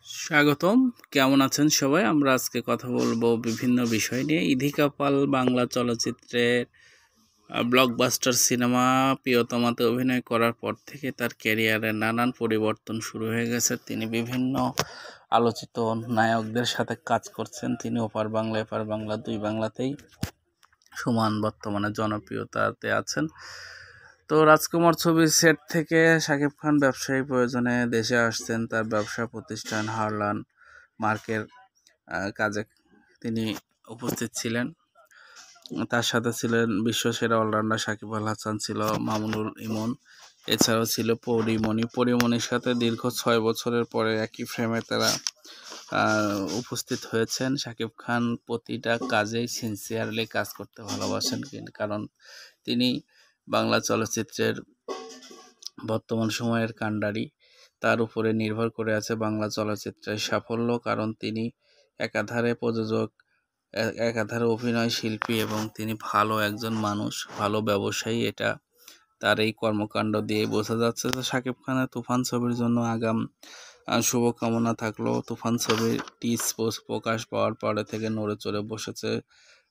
স্বাগতম। কেমন আছেন সবাই? আমরা আজকে কথা বলবো বিভিন্ন বিষয় নিয়ে। ইধিকা পাল বাংলা চলচ্চিত্রের ব্লকবাস্টার সিনেমা প্রিয়তমাতে অভিনয় করার পর থেকে তার ক্যারিয়ারে নানান পরিবর্তন শুরু হয়ে গেছে। তিনি বিভিন্ন আলোচিত নায়কদের সাথে কাজ করছেন। তিনি ওপার বাংলা এপার বাংলা দুই বাংলাতেই সমান বর্তমানে জনপ্রিয়তাতে আছেন। তো রাজকুমার ছবির সেট থেকে শাকিব খান ব্যবসায়ী প্রয়োজনে দেশে আসছেন। তার ব্যবসা প্রতিষ্ঠান হারলান মার্কের কাজে তিনি উপস্থিত ছিলেন। তার সাথে ছিলেন বিশ্বসেরা অলরাউন্ডার সাকিব আল হাসান, ছিল মামুনুল ইমন, এছাড়াও ছিল পরিমণির সাথে দীর্ঘ 6 বছরের পরে একই ফ্রেমে তারা উপস্থিত হয়েছেন। শাকিব খান প্রতিটা কাজেই সিনসিয়ারলি কাজ করতে ভালোবাসেন, কারণ তিনি বাংলা চলচ্চিত্রের বর্তমান সময়ের কাণ্ডারি। তার উপরে নির্ভর করে আছে বাংলা চলচ্চিত্রের সাফল্য, কারণ তিনি একাধারে প্রযোজক, একাধারে অভিনয় শিল্পী এবং তিনি ভালো একজন মানুষ, ভালো ব্যবসায়ী। এটা তার এই কর্মকাণ্ড দিয়ে বোঝা যাচ্ছে। তো শাকিব খানের তুফান ছবির জন্য আগাম শুভকামনা থাকলো। তুফান ছবির টিজ প্রকাশ পাওয়ার পরে থেকে নড়ে চড়ে বসেছে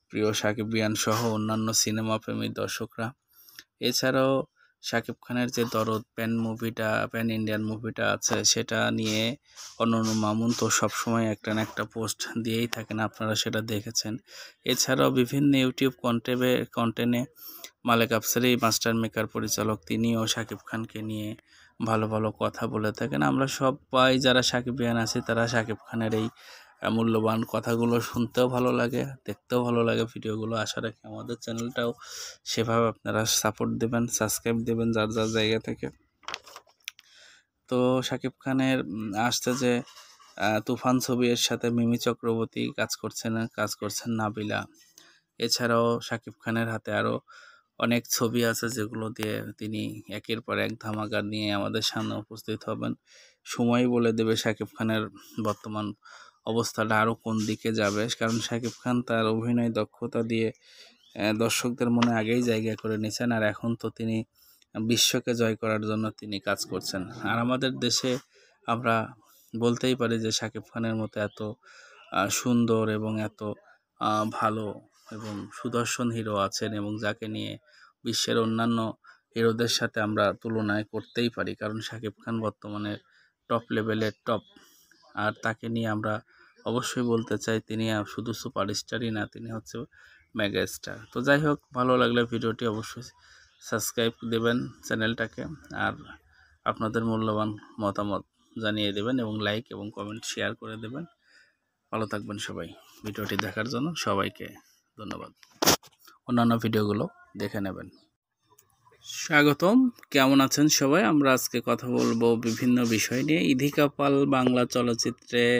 প্রিয় সাকিবিয়ান সহ অন্যান্য সিনেমা প্রেমী দর্শকরা। এছাড়াও শাকিব খানের যে দরদ প্যান ইন্ডিয়ান মুভিটা আছে, সেটা নিয়ে অনন্য মামুন তো সবসময় একটা না একটা পোস্ট দিয়েই থাকেন, আপনারা সেটা দেখেছেন। এছাড়াও বিভিন্ন ইউটিউব কন্টেন্টে মালেক আফসারি মাস্টার মেকার পরিচালক, তিনিও শাকিব খানকে নিয়ে ভালো ভালো কথা বলে থাকেন। আমরা সবাই যারা সাকিবিয়ান আছি তারা শাকিব খানের এই মূল্যবান কথাগুলো শুনতেও ভালো লাগে, দেখতেও ভালো লাগে ভিডিওগুলো। আশা রাখি আমাদের চ্যানেলটাও সেভাবে আপনারা সাপোর্ট দেবেন, সাবস্ক্রাইব দেবেন যার যার জায়গা থেকে। তো শাকিব খানের আসছে যে তুফান ছবির সাথে মিমি চক্রবর্তী কাজ করছেন নাবিলা। এছাড়াও শাকিব খানের হাতে আরও অনেক ছবি আছে যেগুলো দিয়ে তিনি একের পর এক ধামাকা নিয়ে আমাদের সামনে উপস্থিত হবেন। সময় বলে দেবে শাকিব খানের বর্তমান অবস্থাটা আরও কোন দিকে যাবে, কারণ শাকিব খান তার অভিনয় দক্ষতা দিয়ে দর্শকদের মনে আগেই জায়গা করে নিয়েছেন, আর এখন তো তিনি বিশ্বকে জয় করার জন্য তিনি কাজ করছেন। আর আমাদের দেশে আমরা বলতেই পারি যে শাকিব খানের মতো এত সুন্দর এবং এত ভালো এবং সুদর্শন হিরো আছেন, এবং যাকে নিয়ে বিশ্বের অন্যান্য হিরোদের সাথে আমরা তুলনায় করতেই পারি, কারণ শাকিব খান বর্তমানে টপ লেভেলের টপ। আর তাকে নিয়ে আমরা অবশ্যই বলতে চাই তিনি শুধু সুপারস্টারই না, তিনি হচ্ছে মেগা স্টার। তো যাই হোক, ভালো লাগলে ভিডিওটি অবশ্যই সাবস্ক্রাইব দেবেন চ্যানেলটাকে, আর আপনাদের মূল্যবান মতামত জানিয়ে দেবেন এবং লাইক এবং কমেন্ট শেয়ার করে দেবেন। ভালো থাকবেন সবাই। ভিডিওটি দেখার জন্য সবাইকে ধন্যবাদ। অন্যান্য ভিডিওগুলো দেখে নেবেন। স্বাগতম। কেমন আছেন সবাই? আমরা আজকে কথা বলবো বিভিন্ন বিষয় নিয়ে। ইধিকা পাল বাংলা চলচ্চিত্রের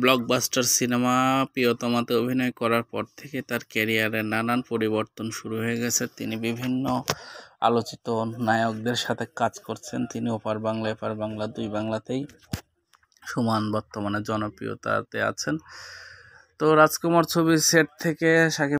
ব্লকবাস্টার সিনেমা প্রিয়তমাতে অভিনয় করার পর থেকে তার ক্যারিয়ারে নানান পরিবর্তন শুরু হয়ে গেছে। তিনি বিভিন্ন আলোচিত নায়কদের সাথে কাজ করছেন। তিনি ওপার বাংলা এপার বাংলা দুই বাংলাতেই সমান বর্তমানে জনপ্রিয়তাতে আছেন। তো রাজকুমার ছবির সেট থেকে শাকিব